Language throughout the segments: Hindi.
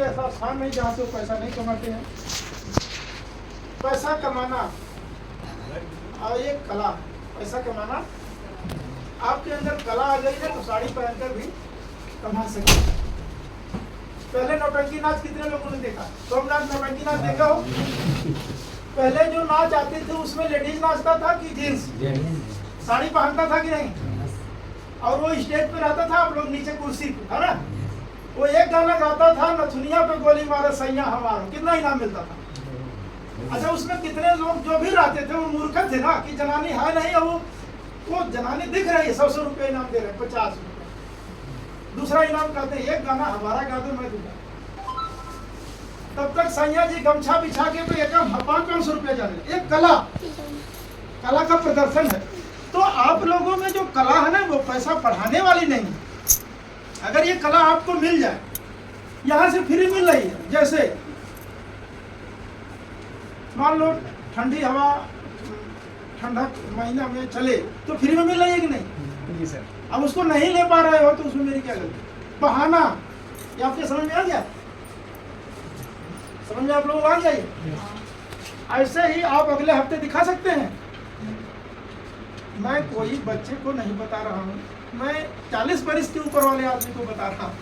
ऐसा स्थान नहीं जहाँ से वो पैसा नहीं कमाते हैं। पैसा कमाना और ये कला, पैसा कमाना आपके अंदर कला आ गई है तो साड़ी पहनकर भी कमा सकते हैं। पहले नौटंकी नाच कितने लोगों ने देखा? सोमनाथ नौटंकी नाच देखा हो? पहले जो नाच आते थे उसमें लेडीज नाचता था कि जेंट्स? साड़ी पहनता था कि नहीं? और वो स्टेज पे रहता था, आप लोग नीचे कुर्सी पे, है ना? वो एक गाना गाता था, नथुनिया पे गोली मारे सैया हमारा, कितना इनाम मिलता था। अच्छा, उसमें कितने लोग जो भी रहते थे वो मूर्ख थे ना कि जनानी है नहीं, और वो जनानी दिख रही है, 100 रुपये इनाम दे रहे हैं, 50 रुपये। दूसरा इनाम कहते हैं एक गाना हमारा गा दो मैं दूंगा। तब तक सैया जी गमछा बिछा के तो एक 500 रुपये जा रहे। एक कला, कला का प्रदर्शन है। तो आप लोगों में जो कला है ना वो पैसा बढ़ाने वाली नहीं है। अगर ये कला आपको मिल जाए, यहाँ से फ्री मिल रही है, जैसे मान लो ठंडी हवा ठंडा महीना में चले तो फ्री में मिल रही है कि नहीं? जी सर। अब उसको नहीं ले पा रहे हो तो उसमें मेरी क्या गलती? बहाना, ये आपके समझ में आ गया? समझ में आप लोग आ जाइए। ऐसे ही आप अगले हफ्ते दिखा सकते हैं। मैं कोई बच्चे को नहीं बता रहा हूँ, मैं 40 वर्ष के ऊपर वाले आदमी को बता रहा हूँ।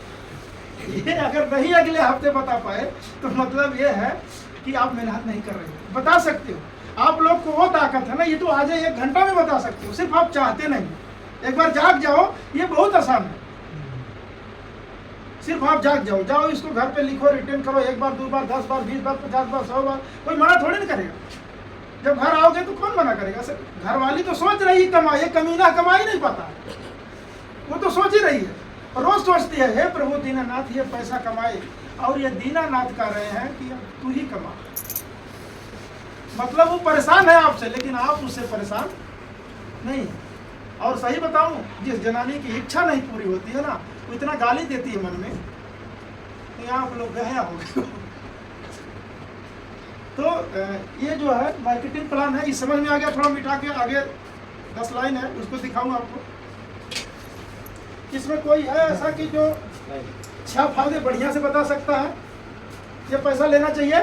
ये अगर नहीं अगले हफ्ते बता पाए तो मतलब ये है कि आप मेहनत नहीं कर रहे हो। बता सकते हो, आप लोग को वो ताकत है ना, ये तो आज 1 घंटा में बता सकते हो, सिर्फ आप चाहते नहीं। एक बार जाग जाओ, ये बहुत आसान है। सिर्फ आप जाग जाओ, जाओ इसको घर पे लिखो, रिटर्न करो, 1 बार 2 बार 10 बार 20 बार 50 बार 100 बार, कोई मना थोड़ी नहीं करेगा। जब घर आओगे तो कौन मना करेगा? सर घर वाली तो सोच रही कमाई, कमीना कमाई नहीं पाता, वो तो सोच ही रही है, रोज सोचती है हे प्रभु दीनानाथ ये पैसा कमाए, और ये दीनानाथ कह रहे हैं कि तू ही कमा। मतलब वो परेशान है आपसे, लेकिन आप उससे परेशान नहीं। और सही बताऊं, जिस जनानी की इच्छा नहीं पूरी होती है ना, वो इतना गाली देती है मन में कि आप लोग गया हो गए। तो ये जो है मार्केटिंग प्लान है, इस समझ में आ गया? थोड़ा मिटा के आगे 10 लाइन है उसको दिखाऊंगा आपको। इसमें कोई है ऐसा कि जो 6 फायदे बढ़िया से बता सकता है? ये पैसा लेना चाहिए,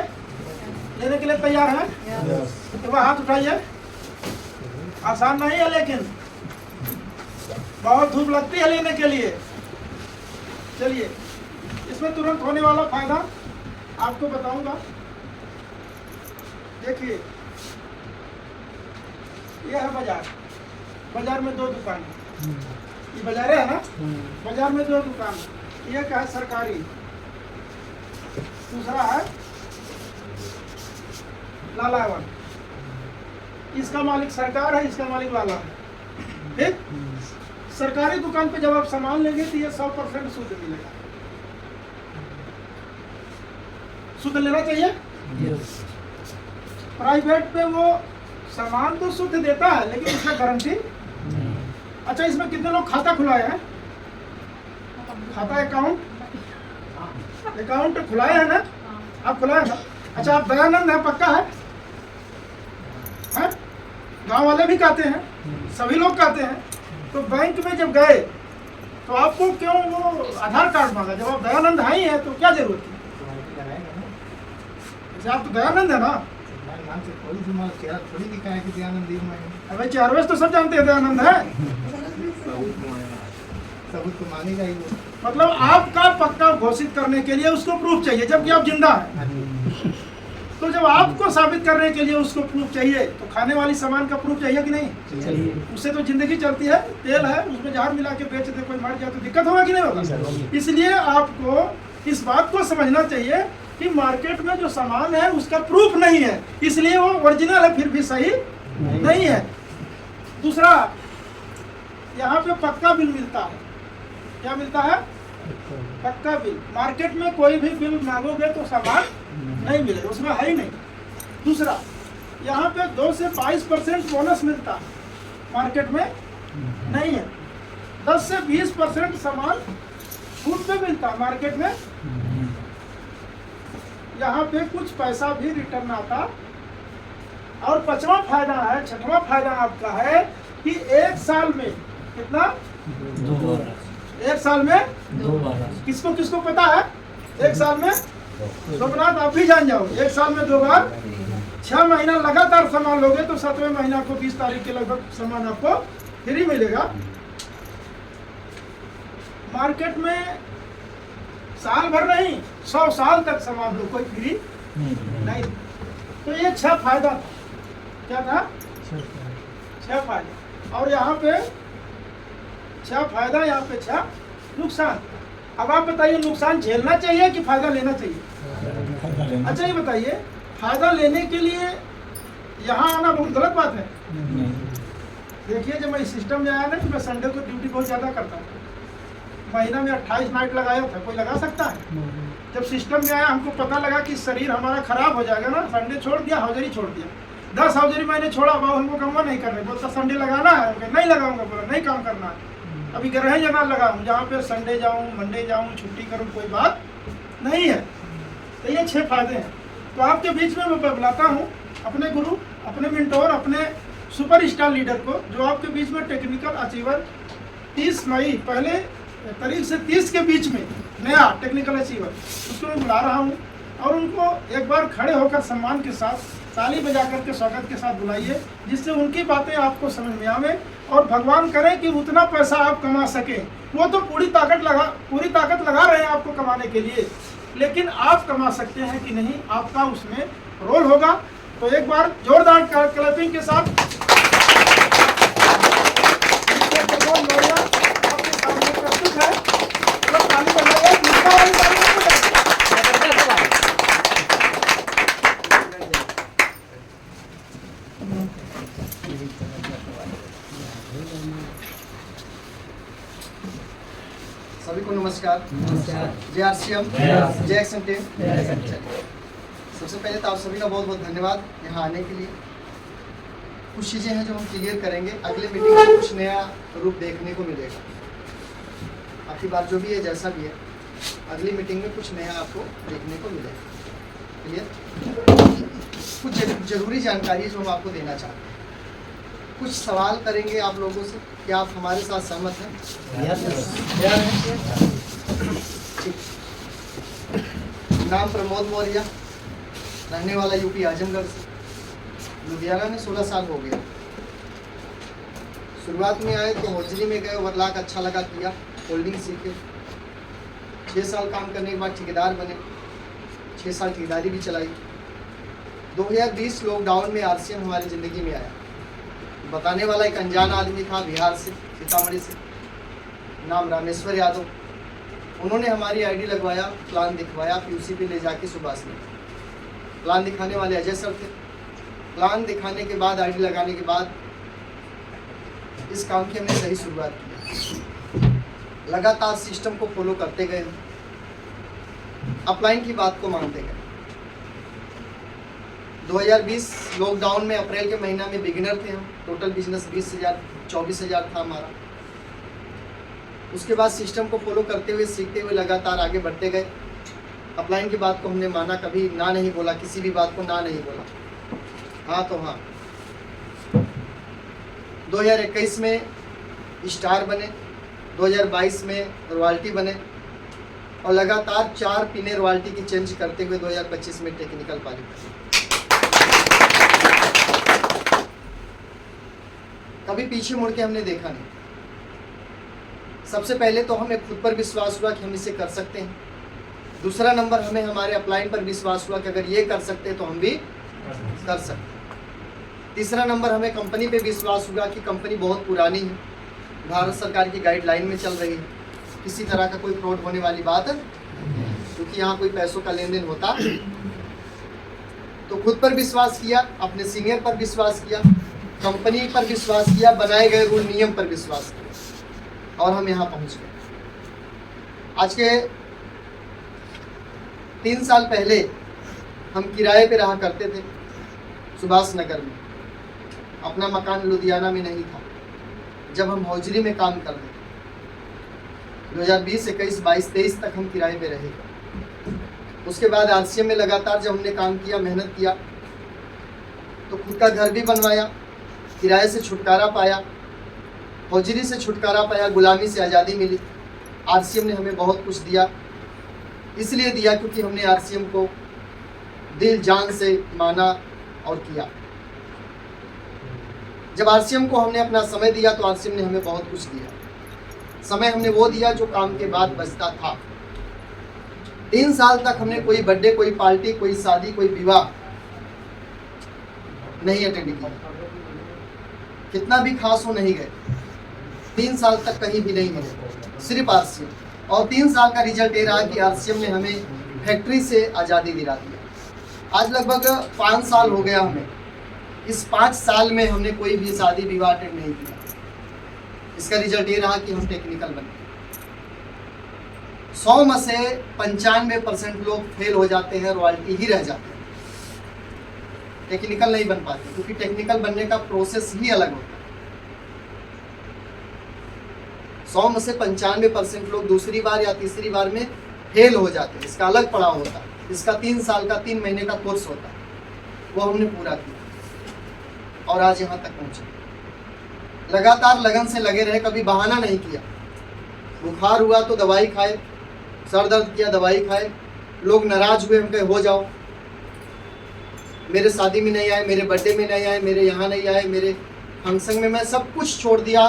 लेने के लिए तैयार है? तो वह हाथ उठाइए। आसान नहीं है, लेकिन बहुत धूप लगती है लेने के लिए। चलिए, इसमें तुरंत होने वाला फायदा आपको बताऊंगा। देखिए, यह है बाजार। बाजार में 2 दुकान है, ये बाजार है ना? बाजार में 2 दुकान है, एक है सरकारी, दूसरा है लालावन। इसका मालिक सरकार है, इसका मालिक लाला है। ठीक? सरकारी दुकान पे जब आप सामान लेंगे तो ये 100% शुद्ध मिलेगा। शुद्ध लेना चाहिए। प्राइवेट पे वो सामान तो शुद्ध देता है, लेकिन इसका गारंटी। अच्छा, इसमें कितने लोग खाता खुलाए हैं? खाता अकाउंट खुलाए हैं ना? आप खुलाए ना? अच्छा, आप दयानंद है, पक्का है? गांव वाले भी कहते हैं, सभी लोग कहते हैं। तो बैंक में जब गए तो आपको क्यों वो आधार कार्ड मांगा? जब आप दयानंद है ही है तो क्या जरूरत है? आप तो दयानंद है ना? अरे चार तो सब जानते हैं दयानंद है। सबूत तो मांगेगा ही वो। मतलब आपका पक्का घोषित करने के लिए उसको प्रूफ चाहिए, जबकि आप जिंदा हैं। तो जब आपको साबित करने के लिए उसको प्रूफ चाहिए तो खाने वाली सामान का प्रूफ चाहिए कि नहीं? चाहिए। उससे तो जिंदगी चलती है। तेल है, उसमें जहर मिला के बेच दे, कोई मर जाए तो दिक्कत होगा कि नहीं होगा? इसलिए आपको इस बात को समझना चाहिए कि मार्केट में जो सामान है उसका प्रूफ नहीं है, इसलिए वो ओरिजिनल है फिर भी सही नहीं है। दूसरा, यहाँ पे पक्का बिल मिलता है। क्या मिलता है? पक्का बिल। मार्केट में कोई भी बिल मांगोगे तो सामान नहीं मिलेगा, उसमें है ही नहीं। दूसरा, यहाँ पे 2 से 22% बोनस मिलता है, मार्केट में नहीं है। 10 से 20% सामान छूट पे मिलता है, मार्केट में। यहाँ पे कुछ पैसा भी रिटर्न आता। और 5वां फायदा है, 6वां फायदा आपका है कि 1 साल में कितना? 2 बार। 1 साल में 2 बार। किसको किसको पता है? 1 साल में सोमनाथ आप भी जान जाओ, 1 साल में 2 बार 6 महीना लगातार सामान लोगे तो 7वें महीना को 20 तारीख के लगभग सामान आपको फ्री मिलेगा। मार्केट में साल भर नहीं 100 साल तक सामान लो, कोई फ्री नहीं। तो ये 6 फायदा था। क्या था? 6 फायदा। और यहाँ पे 6 फायदा, यहाँ पे 6 नुकसान। अब आप बताइए, नुकसान झेलना चाहिए कि फायदा लेना चाहिए? अच्छा ये बताइए, फायदा लेने के लिए यहाँ आना बहुत गलत बात है। देखिए जब मैं इस सिस्टम में आया ना, तो मैं संडे को ड्यूटी बहुत ज़्यादा करता हूँ। महीना में 28 नाइट लगाया था, कोई लगा सकता है? जब सिस्टम में आया हमको पता लगा कि शरीर हमारा खराब हो जाएगा ना, संडे छोड़ दिया, हाउजरी छोड़ दिया। 10 हाउजरी मैंने छोड़ा, बाबू हमको कमवा नहीं कर रहे, बोलता संडे लगाना है, नहीं लगाऊंगा, बोला नहीं काम करना है। अभी ग्रह जगह लगाऊँ जहाँ पे संडे जाऊँ, मंडे जाऊँ, छुट्टी करूँ, कोई बात नहीं है। तो ये 6 फायदे हैं। तो आपके बीच में मैं बुलाता हूँ अपने गुरु, अपने मेंटोर, अपने सुपर स्टार लीडर को, जो आपके बीच में टेक्निकल अचीवर 30 मई पहले तारीख से 30 के बीच में नया टेक्निकल अचीवर, उसको मैं बुला रहा हूँ। और उनको एक बार खड़े होकर सम्मान के साथ ताली बजा करके स्वागत के साथ बुलाइए, जिससे उनकी बातें आपको समझ में आवे और भगवान करे कि उतना पैसा आप कमा सकें। वो तो पूरी ताकत लगा रहे हैं आपको कमाने के लिए, लेकिन आप कमा सकते हैं कि नहीं, आपका उसमें रोल होगा। तो एक बार जोरदार क्लैपिंग के साथ आपके सामने प्रस्तुत है। मतलब ताली बजाइए, दूसरा वाली ताली नहीं बजाइए। सभी को नमस्कार। जय आरसीएम, जय एक्शन टीम। सबसे पहले तो आप सभी का बहुत बहुत धन्यवाद यहाँ आने के लिए। कुछ चीज़ें हैं जो हम क्लियर करेंगे, अगले मीटिंग में कुछ नया रूप देखने को मिलेगा। आपकी बात जो भी है, जैसा भी है, अगली मीटिंग में कुछ नया आपको देखने को मिलेगा। क्लियर? कुछ जरूरी जानकारी है जो हम आपको देना चाहते हैं। कुछ सवाल करेंगे आप लोगों से, क्या आप हमारे साथ सहमत हैं? ठीक। नाम प्रमोद मौर्य, रहने वाला यूपी आजमगढ़ से, लुधियाना में 16 साल हो गया। शुरुआत में आए तो हौजरी में गए, ओवरलॉक अच्छा लगा, किया, होल्डिंग सीखे। 6 साल काम करने के बाद ठेकेदार बने, 6 साल ठेकेदारी भी चलाई। 2020 लॉकडाउन में आरसीएम हमारी ज़िंदगी में आया। बताने वाला एक अनजान आदमी था, बिहार से, सीतामढ़ी से, नाम रामेश्वर यादव। उन्होंने हमारी आईडी लगवाया, प्लान दिखवाया, पीयूसी पे ले जाके सुभाष ने। प्लान दिखाने वाले अजय सर थे। प्लान दिखाने के बाद, आईडी लगाने के बाद, इस काम की हमने सही शुरुआत की। लगातार सिस्टम को फॉलो करते गए, अपलाइन की बात को मानते गए। 2020 लॉकडाउन में अप्रैल के महीना में बिगिनर थे हम। टोटल बिजनेस 24,000 था हमारा। उसके बाद सिस्टम को फॉलो करते हुए, सीखते हुए लगातार आगे बढ़ते गए। अपलाइन की बात को हमने माना, कभी ना नहीं बोला, किसी भी बात को ना नहीं बोला, हाँ तो हाँ। 2021 में स्टार बने, 2022 में रॉयल्टी बने और लगातार 4 पिने रॉयल्टी की चेंज करते हुए 2025 में टेक्निकल पारी बने। कभी पीछे मुड़ के हमने देखा नहीं। सबसे पहले तो हमें खुद पर विश्वास हुआ कि हम इसे कर सकते हैं। दूसरा नंबर, हमें हमारे अपलाइन पर विश्वास हुआ कि अगर ये कर सकते हैं तो हम भी कर सकते हैं। तीसरा नंबर, हमें कंपनी पे विश्वास हुआ कि कंपनी बहुत पुरानी है, भारत सरकार की गाइडलाइन में चल रही है, किसी तरह का कोई फ्रॉड होने वाली बात है, क्योंकि यहाँ कोई पैसों का लेन देन होता। तो खुद पर विश्वास किया, अपने सीनियर पर विश्वास किया, कंपनी पर विश्वास किया, बनाए गए रूल नियम पर विश्वास किया और हम यहाँ पहुँच गए। आज के 3 साल पहले हम किराए पे रहा करते थे सुभाष नगर में। अपना मकान लुधियाना में नहीं था जब हम हौजरी में काम कर रहे थे। 2020, 21, 22, 23 तक हम किराए पे रहे। उसके बाद आरसीएम में लगातार जब हमने काम किया, मेहनत किया, तो खुद का घर भी बनवाया, किराए से छुटकारा पाया, हौजरी से छुटकारा पाया, गुलामी से आज़ादी मिली। आरसीएम ने हमें बहुत कुछ दिया। इसलिए दिया क्योंकि हमने आरसीएम को दिल जान से माना और किया। जब आरसीएम को हमने अपना समय दिया तो आरसीएम ने हमें बहुत कुछ दिया। समय हमने वो दिया जो काम के बाद बचता था। 3 साल तक हमने कोई बर्थडे, कोई पार्टी, कोई शादी, कोई विवाह नहीं अटेंड किया। कितना भी खास हो नहीं गए। 3 साल तक कहीं भी नहीं मिले, सिर्फ आरसीएम। और 3 साल का रिजल्ट ये रहा कि आरसीएम ने हमें फैक्ट्री से आज़ादी दिला दिया। आज लगभग 5 साल हो गया हमें। इस 5 साल में हमने कोई भी शादी विवाह अटेंड नहीं किया। इसका रिजल्ट ये रहा कि हम टेक्निकल बने। 100 में से 95% लोग फेल हो जाते हैं, रॉयल्टी ही रह जाते हैं, टेक्निकल नहीं बन पाते, क्योंकि टेक्निकल बनने का प्रोसेस ही अलग होता है। 100 में से 95% लोग दूसरी बार या तीसरी बार में फेल हो जाते हैं। इसका अलग पड़ाव होता है। इसका 3 साल का 3 महीने का कोर्स होता है, वो हमने पूरा किया और आज यहाँ तक पहुँचे। लगातार लगन से लगे रहे, कभी बहाना नहीं किया। बुखार हुआ तो दवाई खाए, सर दर्द किया दवाई खाए। लोग नाराज हुए, हम कहे हो जाओ, मेरे शादी में नहीं आए, मेरे बर्थडे में नहीं आए, मेरे यहाँ नहीं आए, मेरे फंक्शन में, मैं सब कुछ छोड़ दिया,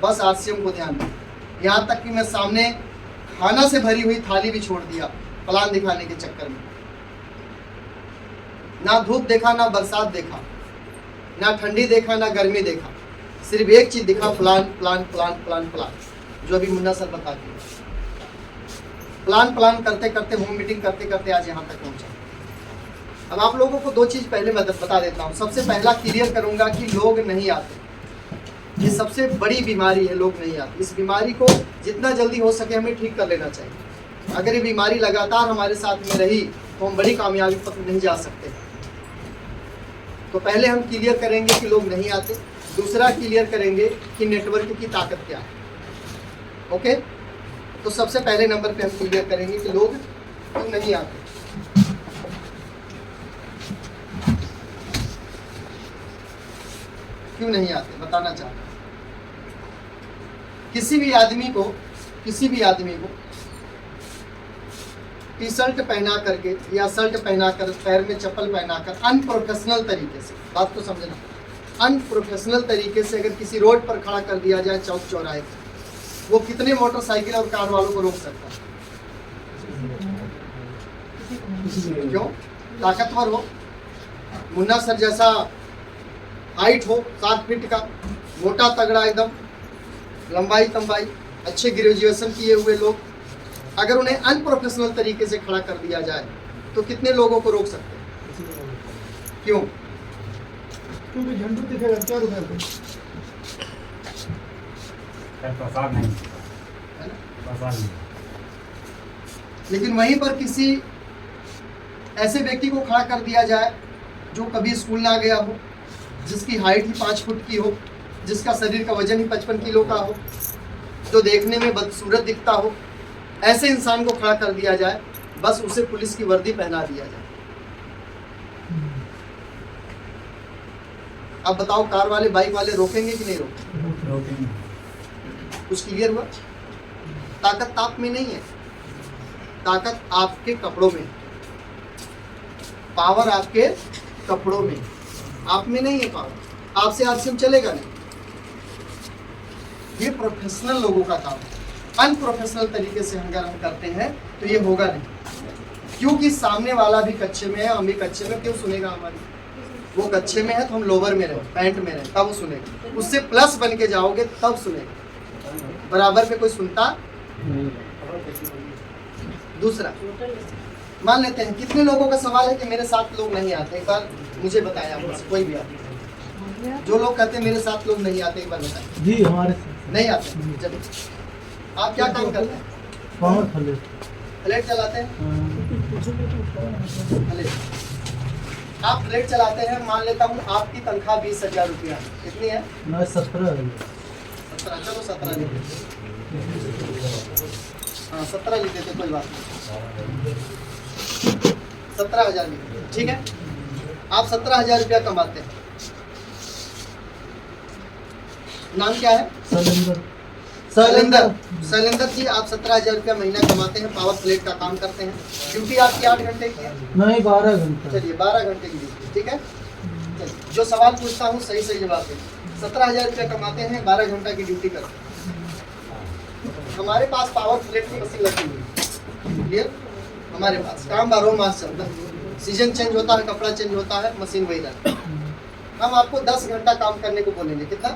बस आरसीएम को ध्यान दिया। यहाँ तक कि मैं सामने खाना से भरी हुई थाली भी छोड़ दिया प्लान दिखाने के चक्कर में। ना धूप देखा, ना बरसात देखा, ना ठंडी देखा, ना गर्मी देखा, सिर्फ एक चीज दिखा, plan plan plan plan plan, जो अभी मुन्ना सर बताते हैं। प्लान प्लान करते करते, होम मीटिंग करते करते आज यहाँ तक पहुँचा। अब आप लोगों को 2 चीज पहले मैं बता देता हूँ। सबसे पहला क्लियर करूंगा कि लोग नहीं आते। ये सबसे बड़ी बीमारी है, लोग नहीं आते। इस बीमारी को जितना जल्दी हो सके हमें ठीक कर लेना चाहिए। अगर ये बीमारी लगातार हमारे साथ में रही तो हम बड़ी कामयाबी तक नहीं जा सकते। तो पहले हम क्लियर करेंगे कि लोग नहीं आते। दूसरा क्लियर करेंगे कि नेटवर्क की ताकत क्या है। ओके, तो सबसे पहले नंबर पे हम क्लियर करेंगे कि लोग क्यों नहीं आते। क्यों नहीं आते बताना चाहता हूं। किसी भी आदमी को टी शर्ट पहना करके या शर्ट पहना कर, पैर में चप्पल पहना कर, अनप्रोफेशनल तरीके से, बात को समझना, अनप्रोफेशनल तरीके से अगर किसी रोड पर खड़ा कर दिया जाए चौक चौराहे, वो कितने मोटरसाइकिल और कार वालों को रोक सकता है? क्यों? ताकतवर हो, मुन्ना सर जैसा हाइट हो, 7 फीट का, मोटा तगड़ा एकदम, लंबाई तंबाई, अच्छे ग्रेजुएशन किए हुए लोग, अगर उन्हें अनप्रोफेशनल तरीके से खड़ा कर दिया जाए तो कितने लोगों को रोक सकते हैं? क्यों? क्योंकि झंडू दिखेगा क्या रुपए को, प्रसाद नहीं, है ना? प्रसाद नहीं। लेकिन वहीं पर किसी ऐसे व्यक्ति को खड़ा कर दिया जाए जो कभी स्कूल ना गया हो, जिसकी हाइट ही 5 फुट की हो, जिसका शरीर का वजन ही 55 किलो का हो, जो देखने में बदसूरत दिखता हो, ऐसे इंसान को खड़ा कर दिया जाए, बस उसे पुलिस की वर्दी पहना दिया जाए। अब बताओ, कार वाले बाइक वाले रोकेंगे कि नहीं रोकेंगे? कुछ क्लियर हुआ? ताकत आप में नहीं है, ताकत आपके कपड़ों में, पावर आपके कपड़ों में, आप में नहीं है पावर। आपसे आरसीएम चलेगा नहीं। ये प्रोफेशनल लोगों का काम है। अनप्रोफेशनल तरीके से अगर हम करते हैं तो ये होगा नहीं, क्योंकि सामने वाला भी कच्चे में है, हम भी कच्चे में, क्यों सुनेगा हमारी? वो कच्चे में है तो हम लोअर में रहे, पैंट में रहे, तब वो सुनेगा। उससे प्लस बन के जाओगे तब सुनेगा, बराबर पे कोई सुनता। दूसरा, मान लेते हैं कितने लोगों का सवाल है कि मेरे साथ लोग नहीं आते, एक बार मुझे बताया कोई भी आते। जो लोग कहते हैं मेरे साथ लोग नहीं आते, एक बार बताएं। जी हमारे नहीं आते। चलिए, आप क्या काम करते हैं? फ्लैट चलाते हैं। आप फ्लैट चलाते हैं, मान लेता हूँ आपकी तनख्वाह 20,000 रुपया, कितनी है? 17 चलो 17 लिख देते। हाँ 17 लिख देते, कोई बात नहीं, 17,000 लिख देते, ठीक है। आप 17,000 रुपया कमाते हैं। नाम क्या है? शैलेंद्र जी, आप 17,000 रुपया महीना कमाते हैं, पावर प्लेट का काम करते हैं, ड्यूटी आपकी 8 घंटे की है। नहीं 12 घंटा। चलिए 12 घंटे की ड्यूटी, ठीक है। चलिए, जो सवाल पूछता हूँ सही सही जवाब दें। 17,000 रुपया कमाते हैं, 12 घंटा की ड्यूटी करते हैं। हमारे पास पावर प्लेट की मशीन लगी हुई है, क्लियर। हमारे पास काम 12 मास चलता है, सीजन चेंज होता है, कपड़ा चेंज होता है, मशीन वही रहती है। हम आपको 10 घंटा काम करने को बोलेंगे, कितना?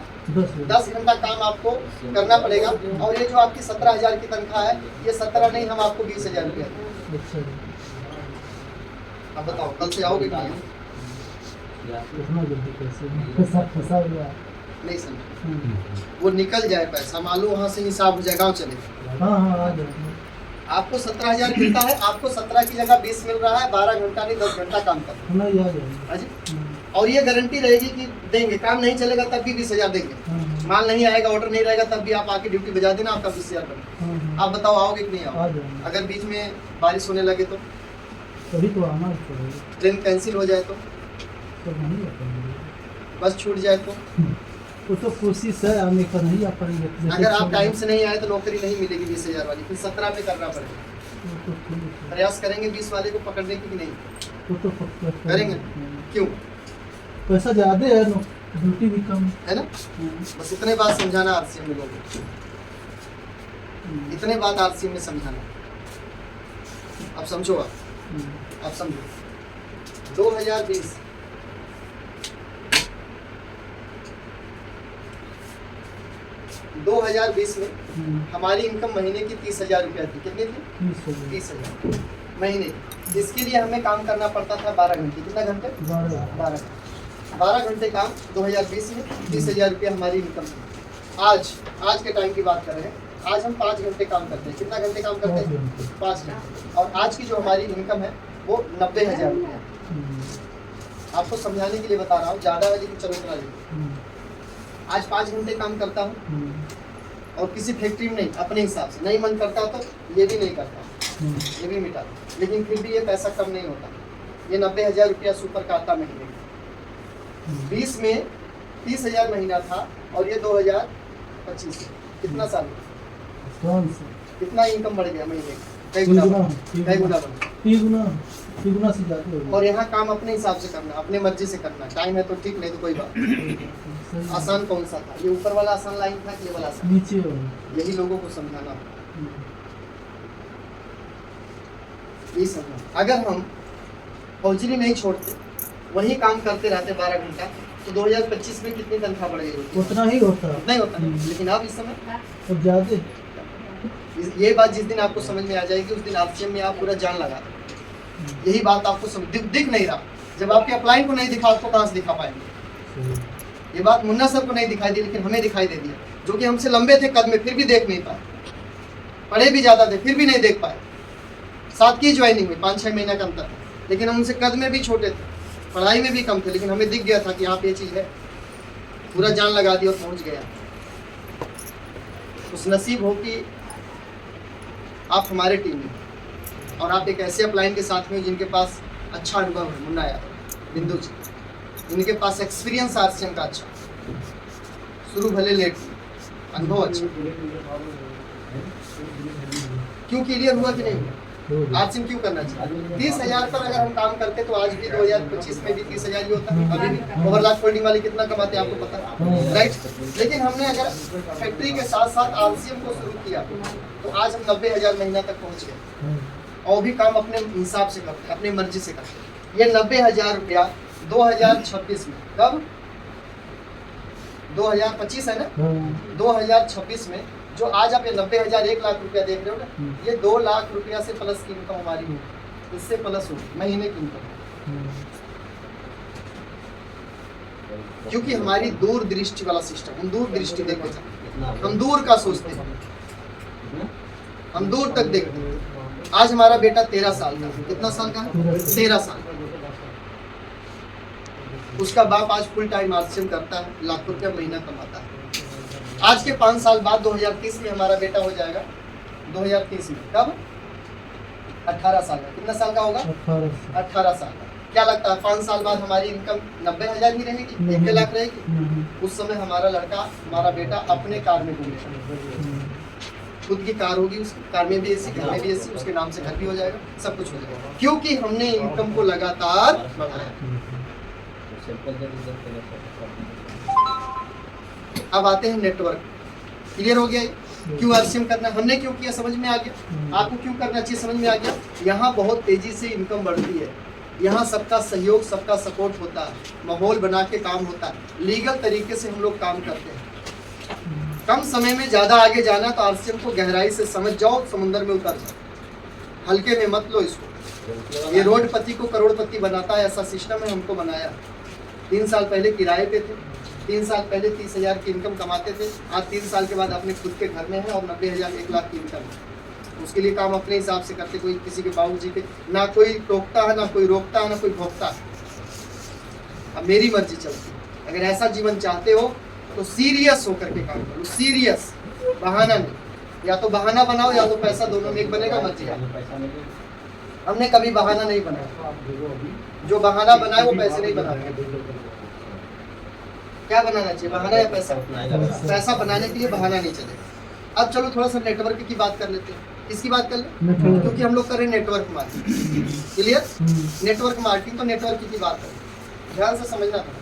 10 घंटा काम आपको करना पड़ेगा। और ये जो आपकी 17,000 की तनख्वाह है, ये 17 नहीं, हम आपको 20,000 रुपया देंगे। अच्छा, अब बताओ कल से आओगे कि नहीं? इतना जल्दी कैसे? पैसा फंसा हुआ है। नहीं समझ, वो निकल जाए पैसा, मालूम वहाँ से हिसाब हो जाए, गाँव चले। हाँ हाँ, आ जाएगा। आपको 17,000 मिलता है, आपको 17 की जगह 20 मिल रहा है, 12 घंटा नहीं 10 घंटा काम करना। नहीं, आ जाएगा। हाँ जी। और ये गारंटी रहेगी कि देंगे, काम नहीं चलेगा तब भी 20,000 देंगे, माल नहीं आएगा, ऑर्डर नहीं रहेगा तब भी आप आके ड्यूटी बजा देना, आपका 20,000 बनेगा। आप बताओ आओगे कि नहीं आ आओगे? जाएगा। अगर बीच में बारिश होने लगे तो, तभी तो आना ही पड़ेगा। ट्रेन कैंसिल हो जाए तो, नहीं आ पाएंगे। बस छूट जाए तो, वो तो कोशिश है आने का, नहीं आ पाएंगे। अगर आप टाइम से नहीं आए तो नौकरी नहीं मिलेगी 20,000 वाली, फिर 17 पे करना पड़ेगा। वो तो ठीक है। प्रयास करेंगे 20 वाले को पकड़ने की कि नहीं? वो तो पक्का करेंगे। क्यों? पैसा ज्यादा है, ड्यूटी भी कम है ना। बस इतने बात समझाना आरसीएम में लोगों को, इतने बात आरसीएम में समझाना। अब समझो, आप समझो। 2020 2020 में हमारी इनकम महीने की 30,000 रुपया थी। कितनी थी? 30,000 महीने की। इसके लिए हमें काम करना पड़ता था 12 घंटे। कितना घंटे? 12 घंटे काम 2020 में, 30,000 रुपया हमारी इनकम थी। आज के टाइम की बात कर रहे हैं, आज हम 5 घंटे काम करते हैं। कितना घंटे काम करते हैं? 5 घंटे। और आज की जो हमारी इनकम है वो 90,000 रुपया है। आपको समझाने के लिए बता रहा हूँ, ज़्यादा वाली चलो इतना लीजिए। आज 5 घंटे काम करता हूँ और किसी फैक्ट्री में नहीं, अपने हिसाब से। नहीं मन करता तो ये भी नहीं करता, ये भी मिटा, लेकिन फिर भी ये पैसा कम नहीं होता। ये 90,000 रुपया सुपर का आता महीने में। 20 में 30,000 महीना था और ये 2025 में। कितना साल में कितना इनकम बढ़ गया महीने का? कई गुना बढ़ा। तीगुना से ज्यादा हो गया। और यहाँ काम अपने हिसाब से करना, अपने मर्जी से करना। टाइम है तो ठीक, नहीं तो कोई बात। आसान कौन सा था? ये ऊपर वाला आसान लाइन था कि ये वाला आसान? नीचे वाला। यही लोगों को समझाना। ये समझना, अगर हम फौजरी नहीं छोड़ते, वही काम करते रहते 12 घंटा, तो 2025 में कितनी तनख्वाह बढ़ गई होती? उतना ही होता। उतना ही होता। लेकिन अब इस समय और ज्यादा। ये बात जिस दिन आपको समझ में आ जाएगी, उस दिन आरसीएम में आप पूरा जान लगा दें। यही बात आपको दिख नहीं रहा। जब आपके अपलाइन को नहीं दिखा, आपको कहाँ से दिखा पाएंगे? ये बात मुन्ना सर को नहीं दिखाई दी, लेकिन हमें दिखाई दे दिया, जो कि हमसे लंबे थे कद में, फिर भी देख नहीं पाए। पढ़े भी ज़्यादा थे, फिर भी नहीं देख पाए। साथ की ज्वाइनिंग हुई, 5-6 महीना का अंतर, लेकिन हम उनसे कद में भी छोटे थे, पढ़ाई में भी कम थे, लेकिन हमें दिख गया था कि यहाँ पे ये चीज़ है। पूरा जान लगा दिया और पहुँच गया। उस नसीब हो कि आप हमारे टीम में, और आप एक ऐसे अपलाइन के साथ में हो जिनके पास अच्छा अनुभव है। मुन्ना यादव, बिंदु जी, इनके पास एक्सपीरियंस आरसीएम का अच्छा, शुरू भले लेट, अनुभव अच्छा। क्यों क्लियर हुआ कि नहीं? आरसीएम क्यों करना चाहिए? 30,000 पर अगर हम काम करते तो आज भी 2025 में भी 30,000 ही होता। अभी भी ओवरलॉक फोल्डिंग वाले कितना कमाते हैं आपको पता है, राइट? लेकिन हमने अगर फैक्ट्री के साथ साथ आरसीएम को शुरू किया तो आज हम 90,000 महीना तक पहुँच गए। और भी काम अपने हिसाब से करते हैं, अपनी मर्जी से करते हैं। ये 90,000 रुपया 2026 में, कब? 2025 है ना? 2026 में जो आज आप ये 90,000 1 लाख रुपया देख रहे हो ना, ये 2 लाख रुपया से प्लस की इनकम हमारी हो, इससे प्लस हो महीने की इनकम। क्योंकि हमारी दूरदृष्टि वाला सिस्टम, हम दूरदृष्टि देखते हैं, हम दूर का सोचते हैं, हम दूर तक देखते हैं। आज हमारा बेटा 13 साल का, कितना साल का? 13 साल। उसका बाप आज फुल टाइम आरसीएम करता है, लाखों रुपया महीना कमाता है। आज के 5 साल बाद 2030 में हमारा बेटा हो जाएगा। 2030 में कब? 18 साल का। कितना साल का होगा? 18 साल का। क्या लगता है 5 साल बाद हमारी इनकम 90,000 ही रहेगी, 1 लाख रहेगी? उस समय हमारा लड़का, हमारा बेटा अपने कार में घूमेगा। खुद की कार होगी, उसकी कार में भी एसी, घर में भी एसी, उसके नाम से घर भी हो जाएगा, सब कुछ हो जाएगा, क्योंकि हमने इनकम को लगातार बढ़ाया। अब आते हैं नेटवर्क। क्लियर हो गया ये? क्यों आरसीएम करना हमने क्यों किया, समझ में आ गया? आपको क्यों करना चाहिए, समझ में आ गया? यहाँ बहुत तेजी से इनकम बढ़ती है, यहाँ सबका सहयोग, सबका सपोर्ट होता है, माहौल बना के काम होता है, लीगल तरीके से हम लोग काम करते हैं। कम समय में ज़्यादा आगे जाना तो आरसीएम को गहराई से समझ जाओ, समुंदर में उतर जाओ, हल्के में मत लो इसको। ये रोडपति को करोड़पति बनाता है, ऐसा सिस्टम है, हमको बनाया। 3 साल पहले किराए पे थे, 3 साल पहले 30,000 की इनकम कमाते थे, आज 3 साल के बाद अपने खुद के घर में है और 90,000 1 लाख की इनकम है। उसके लिए काम अपने हिसाब से करते, कोई किसी के बाबूजी के, ना कोई टोकता है, ना कोई रोकता है, ना कोई भोगता है। अब मेरी मर्जी चलती है। अगर ऐसा जीवन चाहते हो तो सीरियस होकर के काम करो, सीरियस, बहाना नहीं। या तो बहाना बनाओ या तो पैसा, दोनों में एक बनेगा, मत जाओ। हमने कभी बहाना नहीं बनाया, जो बहाना बनाए वो पैसे नहीं बनाते। क्या बनाना चाहिए, बहाना या पैसा? पैसा बनाने के लिए बहाना नहीं चलेगा। अब चलो थोड़ा सा नेटवर्क की बात कर लेते हैं। किसकी बात कर ले? क्योंकि हम लोग कर रहे हैं network marketing. Clear? Network marketing, तो नेटवर्क की बात करें, ध्यान से समझना था।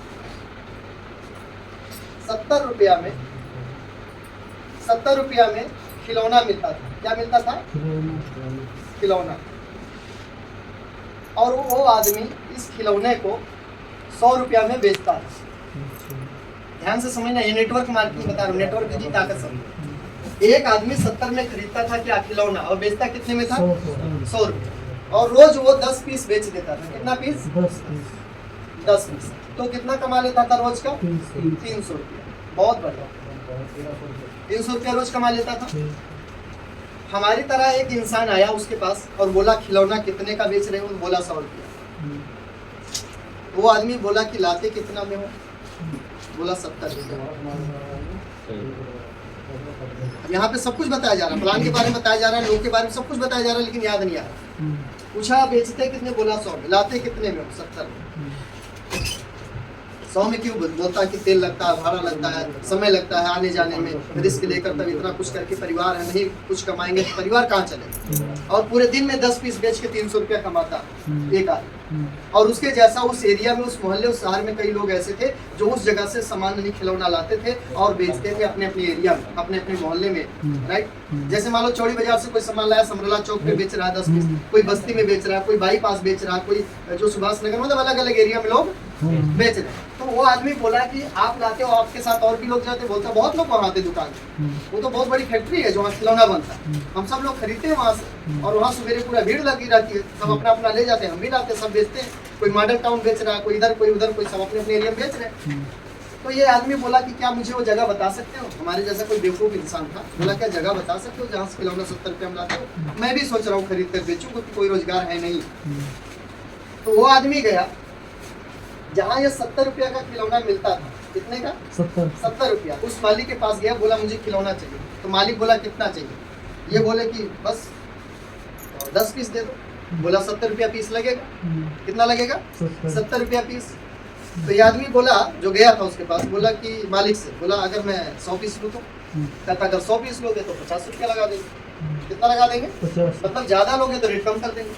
70 रुपया में खिलौना मिलता था। क्या मिलता था? खिलौना। और वो आदमी इस खिलौने को 100 रुपया में बेचता है। ध्यान से समझना, ये नेटवर्क मार्केटिंग बता रहा हूँ, नेटवर्क की ताकत समझो। एक आदमी 70 में खरीदता था क्या, खिलौना, और बेचता कितने में था? 100 रुपये। और रोज वो 10 पीस बेच देता था। कितना पीस? 10 पीस। तो कितना कमा लेता था रोज का? 300 रुपया। बहुत बढ़िया, 300 रुपया रोज कमा लेता था। हमारी तरह एक इंसान आया उसके पास और बोला खिलौना कितने का बेच रहे हो? बोला 100 रुपया। वो आदमी बोला कि लाते कितना में हो? बोला 70 रुपया। यहाँ पे सब कुछ बताया जा रहा है, प्लान के बारे में बताया जा रहा है, लोग के बारे में सब कुछ बताया जा रहा है, लेकिन याद नहीं आ रहा। पूछा बेचते कितने? बोला 100 में। लाते कितने में? 70 में। 100 में क्यों? बोलता है कि तेल लगता है, भाड़ा लगता है, समय लगता है आने जाने में, रिस्क लेकर तब इतना कुछ करके परिवार है, नहीं कुछ कमाएंगे तो परिवार कहाँ चलेगा? और पूरे दिन में 10 पीस बेच के 300 रुपया कमाता एक आदमी। और उसके जैसा उस एरिया में, उस मोहल्ले, उस शहर में कई लोग ऐसे थे जो उस जगह से सामान नहीं खिलौना लाते थे और बेचते थे अपने अपने एरिया में, अपने अपने मोहल्ले में। राइट? जैसे मान लो चौड़ी बाजार से कोई सामान लाया, समरला चौक पे बेच रहा है 10 पीस, कोई बस्ती में बेच रहा है, कोई बाईपास बेच रहा है, कोई जो सुभाष नगर, मतलब अलग अलग एरिया में लोग बेच रहे हैं। तो वो आदमी बोला कि आप लाते हो, आपके साथ और भी लोग जाते? बोलता बहुत लोग वहाँ आते दुकान पे, वो तो बहुत बड़ी फैक्ट्री है जो वहाँ खिलौना बनता है, हम सब लोग खरीदते हैं वहाँ से, और वहाँ सवेरे पूरा भीड़ लगी रहती है, सब अपना अपना ले जाते हैं, हम भी लाते हैं, सब बेचते हैं। कोई मॉडल टाउन बेच रहा है, कोई इधर कोई उधर, कोई सब अपने अपने एरिया में बेच रहे हैं। तो ये आदमी बोला कि क्या मुझे वो जगह बता सकते हो? हमारे जैसा कोई बेवकूफ़ इंसान था, बोला क्या जगह बता सकते हो जहाँ से खिलौना 70 रुपये में लाते हो? मैं भी सोच रहा हूँ खरीद कर बेचूँ, क्योंकि कोई रोजगार है नहीं। तो वो आदमी गया जहाँ ये 70 रुपया का खिलौना मिलता था। कितने का? 70 रुपया। उस मालिक के पास गया, बोला मुझे खिलौना चाहिए। तो मालिक बोला कितना चाहिए? ये बोले कि बस 10 पीस दे दो। बोला 70 रुपया पीस लगेगा। कितना लगेगा? 70 रुपया पीस। तो ये आदमी बोला, जो गया था उसके पास, बोला कि मालिक से बोला अगर मैं 100 पीस लूँ तो? कहता अगर 100 पीस लोगे तो 50 रुपया लगा देंगे। कितना लगा देंगे? 50। मतलब ज़्यादा लोगे तो रेट कम कर देंगे,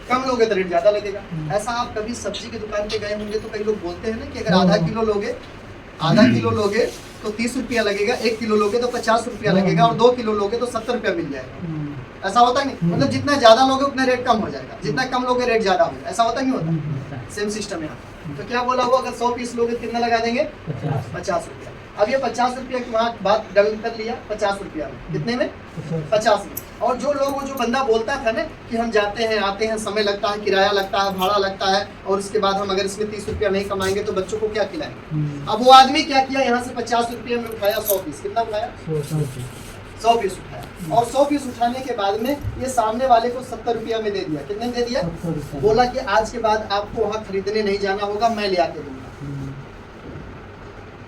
कम लोगे तो रेट ज़्यादा लगेगा। ऐसा आप कभी सब्जी की दुकान पे गए होंगे तो कई लोग बोलते हैं ना कि अगर आधा किलो लोगे तो 30 रुपया लगेगा, 1 किलो लोगे तो 50 रुपया लगेगा, और 2 किलो लोगे तो 70 रुपया मिल जाएगा। ऐसा होता नहीं? मतलब जितना ज़्यादा लोगे उतना रेट कम हो जाएगा, जितना कम लोगे रेट ज़्यादा होगा। ऐसा होता नहीं होता? सेम सिस्टम है। तो क्या बोला वो, अगर 100 पीस लोगे कितना लगा देंगे? 50 रुपया। अब ये 50 रुपया की वहाँ बात डल कर लिया 50 रुपया में। कितने में? 50 में। और जो लोग, जो बंदा बोलता था ना कि हम जाते हैं आते हैं, समय लगता है, किराया लगता है, भाड़ा लगता है, और उसके बाद हम अगर इसमें 30 रुपया नहीं कमाएंगे तो बच्चों को क्या खिलाएंगे? अब वो आदमी क्या किया, यहाँ से 50 रुपये में उठाया 100 पीस। कितना उठाया? 100 पीस उठाया। और 100 पीस उठाने के बाद में ये सामने वाले को 70 रुपया में दे दिया। कितने दे दिया? बोला कि आज के बाद आपको वहाँ खरीदने नहीं जाना होगा, मैं ले आके दूंगा।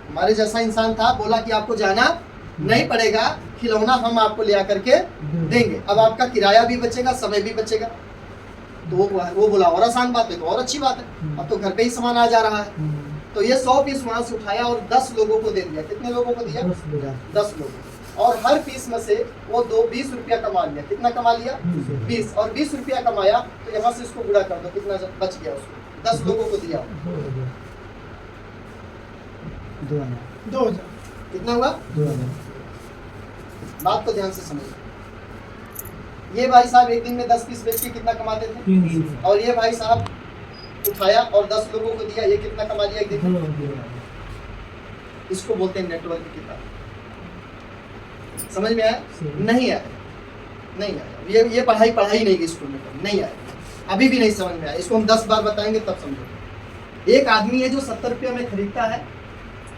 हमारे जैसा इंसान था, बोला कि आपको जाना नहीं पड़ेगा, खिलौना हम आपको ले आकर के देंगे। अब आपका किराया भी बचेगा, समय भी बचेगा। तो वो बोला और आसान बात है, तो और अच्छी बात है, अब तो घर पे ही सामान आ जा रहा है। तो ये 100 पीस वहां से उठाया और 10 लोगों को दे दिया। कितने लोगों को दिया? 10 लोगों। और हर पीस में से वो 20 रुपया कमा लिया। कितना कमा लिया? 20। और 20 रुपया कमाया तो यहाँ से इसको गुणा कर दो, कितना बच गया उसको? 10 लोगों को दिया। 2000। कितना हुआ? 2000। बात को ध्यान से समझिए। ये भाई साहब एक दिन में 10 पीस बेच के कितना कमाते थे? 300। और ये भाई साहब उठाया और 10 लोगों को दिया, ये कितना कमा लिया एक दिन में? इसको बोलते हैं नेटवर्क की किताब। समझ में आया? नहीं आया, नहीं आया। ये पढ़ाई नहीं गई स्कूल में, नहीं आया, अभी भी नहीं समझ में आया। इसको हम 10 बार बताएंगे तब समझो। एक आदमी है जो 70 रुपया में खरीदता है,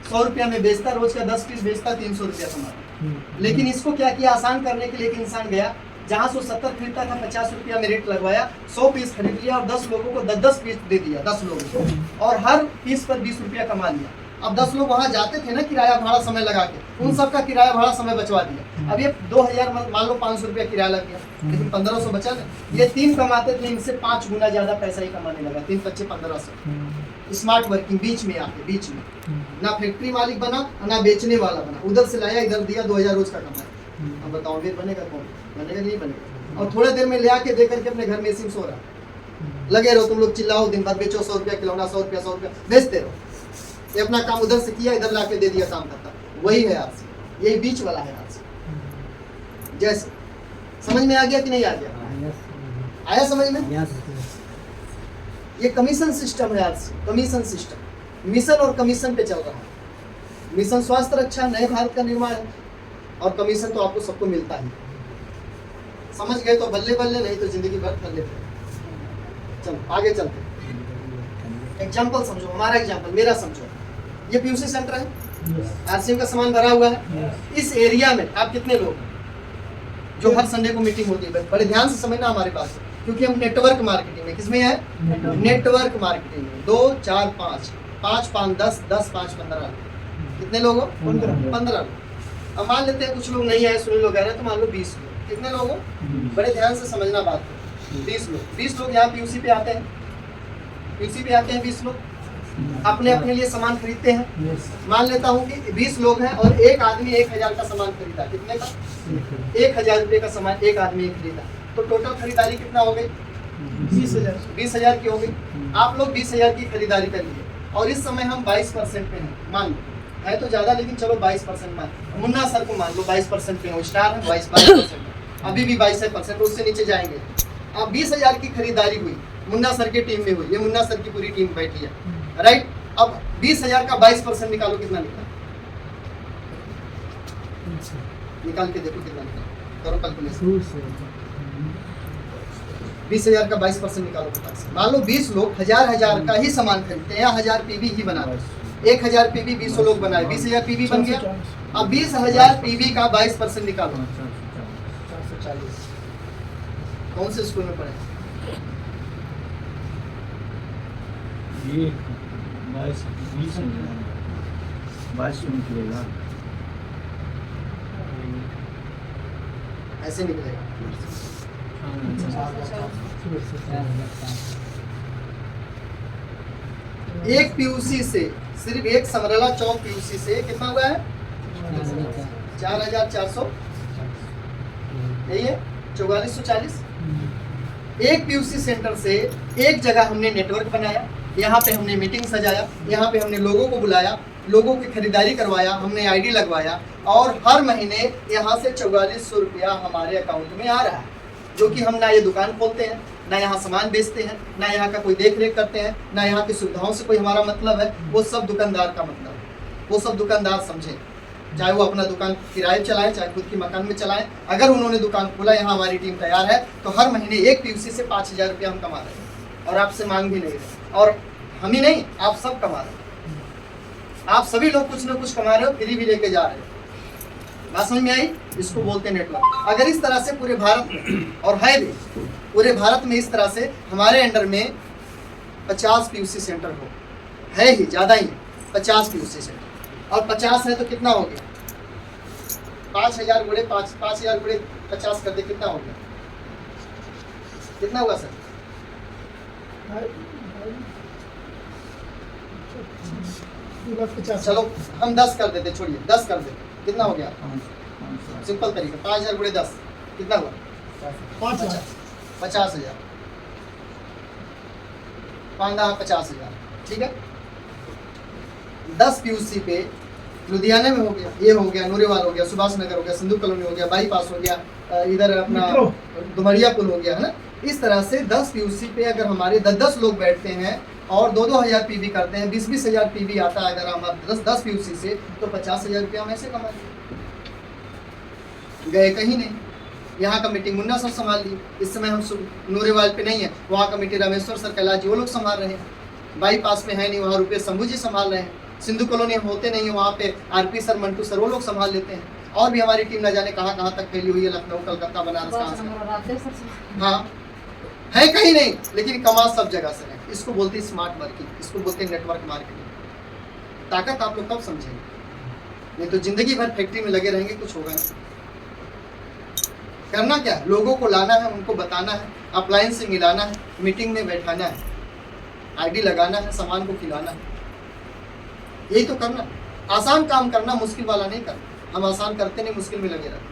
100 रुपया में बेचता, रोज का 10 पीस बेचता, 300 रुपया कमाता। लेकिन इसको क्या किया, आसान करने के लिए एक इंसान गया, जहाँ से 70 खरीदता था 50 रुपया में रेट लगवाया, 100 पीस खरीद लिया और 10 लोगों को 10 पीस दे दिया, 10 लोगों को, और हर पीस पर 20 रुपया कमा लिया। अब 10 लोग वहाँ जाते थे ना किराया भाड़ा समय लगा के, उन सब का किराया भाड़ा समय बचवा दिया। अब ये 2000 मान लो 500 रुपया किराया लग गया, लेकिन 1500 बचा ना। ये 3 कमाते थे, इनसे 5 गुना ज्यादा पैसा ही कमाने लगा। 3 25 1500। स्मार्ट वर्किंग बीच में आके, बीच में ना फैक्ट्री मालिक बना ना बेचने वाला बना, उधर से लाया इधर दिया, 2000 रोज का कमाया। अब बताओ फिर बनेगा कौन? बनेगा नहीं बनेगा। और थोड़े देर में ले आके दे करके अपने घर में इसी में सो रहा। लगे रहो तुम लोग, चिल्लाओ दिन भर, बेचो 100 रुपया खिलौना, 100 रुपया बेचते रहो। ये अपना काम उधर से किया, इधर लाके दे दिया, काम करता। वही है आज, यही बीच वाला है आज। जैसे समझ में आ गया कि नहीं आ गया? आया समझ में? ये कमीशन सिस्टम है आज, कमीशन सिस्टम। मिशन और कमीशन पे चल रहा है। मिशन स्वास्थ्य रक्षा, नए भारत का निर्माण है, और कमीशन तो आपको सबको मिलता ही। समझ गए तो बल्ले बल्ले, नहीं तो जिंदगी भर थल्ले। चलो आगे चलते। एग्जाम्पल समझो, हमारा एग्जाम्पल, मेरा समझो। ये पीयूसी सेंटर है, आरसीएम का सामान भरा हुआ है। इस एरिया में आप कितने लोग हैं जो हर संडे को मीटिंग होती है? बड़े ध्यान से समझना हमारे पास, क्योंकि हम नेटवर्क मार्केटिंग में, किसमें है? नेटवर्क मार्केटिंग में। 2 4 5 5 5 10 10 5 15। कितने लोग हो? 15 लोग। अब मान लेते हैं कुछ लोग नहीं आए, सुनील लोग आ रहे हैं, तो मान लो 20 लोग। कितने लोग हो? बड़े ध्यान से समझना बात को। 20 लोग। 20 लोग यहाँ पीयूसी पे आते हैं, पीयूसी पे आते हैं 20 लोग, अपने अपने लिए सामान खरीदते हैं। मान लेता हूँ कि 20 लोग हैं और एक आदमी 1000 का सामान खरीदा। कितने का? 1000 रुपये का सामान एक आदमी खरीदा। तो टोटल खरीदारी कितना हो गई? 20,000। 20,000 की हो गई। आप लोग 20,000 की खरीदारी करिए, और इस समय हम 22% पे हैं। मान लो है तो ज़्यादा, लेकिन चलो 22% मान। मुन्ना सर को मान लो 22% पे हो, स्टार है 22%, अभी भी 22%, उससे नीचे जाएंगे। अब 20,000 की खरीदारी हुई, मुन्ना सर की टीम में हुई। ये मुन्ना सर की पूरी टीम बैठी है, राइट। अब 20,000 का 22% निकालो, कितना निकला? निकाल के देखो कितना निकला, करो कैलकुलेशन। 20,000 का 22% निकालो पता से। मान लो 20 लोग 1000 का ही सामान खरीदते हैं, या 1000 पीवी ही बनाते हैं। 1000 पीवी 20 लोग बनाए, 20,000 पीवी बन गया। अब 20,000 पीवी का 22% निकालो। 440। कौन से स्कूल में पढ़े? ये 22 निकलेगा। ऐसे निकलेगा। एक पीयूसी से, सिर्फ एक समरला चौक पीयूसी से कितना हुआ है? 4,400, यही है 4440। एक पीयूसी सेंटर से एक जगह हमने नेटवर्क बनाया, यहाँ पे हमने मीटिंग सजाया, यहाँ पे हमने लोगों को बुलाया, लोगों की खरीदारी करवाया, हमने आईडी लगवाया, और हर महीने यहाँ से 4400 रुपया हमारे अकाउंट में आ रहा है। जो कि हम ना ये दुकान खोलते हैं, ना यहाँ सामान बेचते हैं, ना यहाँ का कोई देख रेख करते हैं, ना यहाँ की सुविधाओं से कोई हमारा मतलब है। वो सब दुकानदार का मतलब है, वो सब दुकानदार समझे। चाहे वो अपना दुकान किराए चलाए, चाहे खुद की मकान में चलाए, अगर उन्होंने दुकान खोला, यहाँ हमारी टीम तैयार है, तो हर महीने एक पीयूसी से 5,000 रुपया हम कमा रहे हैं, और आपसे मांग भी नहीं रहे। और हम ही नहीं, आप सब कमा रहे हैं। आप सभी लोग कुछ ना कुछ कमा रहे हो, फ्री भी लेके जा रहे हो। बात समझ में आई? इसको बोलते हैं नेटवर्क। अगर इस तरह से पूरे भारत में, और है भी पूरे भारत में, इस तरह से हमारे अंडर में 50 पीयूसी सेंटर हो, है ही ज़्यादा ही 50 पीयूसी सेंटर, और 50 है तो कितना हो गया? 5,000 गुणे 5,000 गुणे 50 कर दे, कितना हो गया? कितना हुआ सर? 2,50,000। चलो हम 10 कर देते, छोड़िए 10 कर देते, कितना हो गया? सिंपल तरीका, 5000 गुणे 10 कितना हुआ? 5,000। 50,000। 50,000, ठीक है। 10 PUC पे लुधियाना में हो गया, ये हो गया, नूरेवाल हो गया, सुभाष नगर हो गया, सिंधु कॉलोनी हो गया, बाईपास हो गया, इधर अपना डुमरिया पुल हो गया, है ना। इस तरह से 10 PUC पे अगर हमारे 10-10 लोग बैठते हैं और 2-2 हज़ार PV करते हैं, 20-20 हज़ार PV आता है अगर हम 10 PUC से, तो 50,000 रुपया हम ऐसे कमा गए कहीं नहीं। यहाँ का मीटिंग मुन्ना सर संभाल ली, इस समय हम नूरेवाल पे नहीं है, वहाँ कमेटी रमेश्वर सर, कैलाश जी वो लोग संभाल रहे हैं। बाईपास में है नहीं, वहाँ रुपये शंभू जी संभाल रहे हैं। सिंधु कॉलोनी हम होते नहीं है, वहाँ पे RP सर, मंटू सर वो लोग संभाल लेते हैं। और भी हमारी टीम न जाने कहाँ कहाँ तक फैली हुई है, लखनऊ, कलकत्ता, बनारस, कहाँ से। हाँ है कहीं नहीं, लेकिन कमा सब जगह से है। इसको बोलते हैं स्मार्ट वर्किंग, इसको बोलते हैं नेटवर्क मार्केटिंग। ताकत आप लोग कब समझेंगे? नहीं तो जिंदगी भर फैक्ट्री में लगे रहेंगे, कुछ होगा नहीं। करना क्या है? लोगों को लाना है, उनको बताना है, अपलायंस से मिलाना है, मीटिंग में बैठाना है, ID लगाना है, सामान को खिलाना है, यही तो करना। आसान काम करना, मुश्किल वाला नहीं करना। हम आसान करते नहीं, मुश्किल में लगे रहते।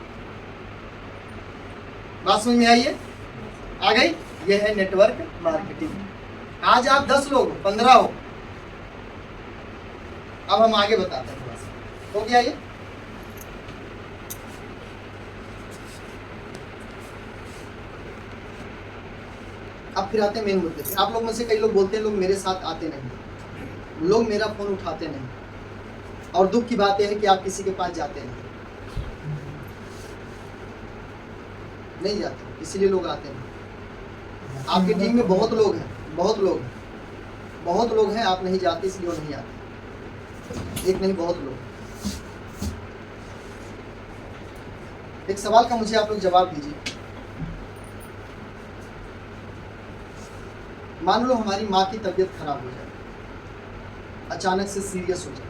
बात समझ में आई है? आ गई? यह है नेटवर्क मार्केटिंग। आज आप 10 लोग हो, 15 हो, अब हम आगे बताते हैं थोड़ा सा। हो गया ये? अब फिर आते हैं मेन मुद्दे पे। आप लोग में से कई लोग बोलते हैं लोग मेरे साथ आते नहीं, लोग मेरा फोन उठाते नहीं, और दुख की बात यह है कि आप किसी के पास जाते नहीं जाते, इसीलिए लोग आते नहीं। आपकी टीम में बहुत लोग हैं, बहुत लोग हैं, आप नहीं जाते इसलिए वो नहीं आते। एक नहीं, बहुत लोग। एक सवाल का मुझे आप लोग जवाब दीजिए। मान लो हमारी माँ की तबीयत खराब हो जाए, अचानक से सीरियस हो जाए,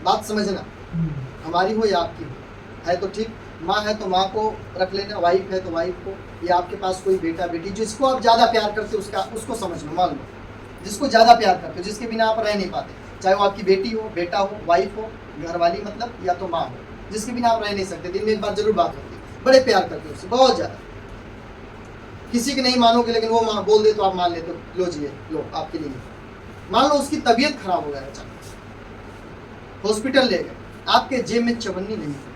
बात समझना, हमारी हो या आपकी है तो ठीक, माँ है तो माँ को रख लेना, वाइफ है तो वाइफ को, या आपके पास कोई बेटा बेटी जिसको आप ज़्यादा प्यार करते हो उसको समझ लो। मान लो जिसको ज़्यादा प्यार करते हो, जिसके बिना आप रह नहीं पाते, चाहे वो आपकी बेटी हो, बेटा हो, वाइफ हो, घरवाली मतलब, या तो माँ हो, जिसके बिना आप रह नहीं सकते, दिन में एक बार जरूर बात होती है, बड़े प्यार करते हो उससे बहुत ज़्यादा। किसी की नहीं मानोगे, लेकिन वो माँ बोल दे तो आप मान लेते हो, लो जी लो आपके लिए। मान लो उसकी तबीयत खराब हो गया अचानक, हॉस्पिटल ले गए, आपके जेब में चवन्नी नहीं है,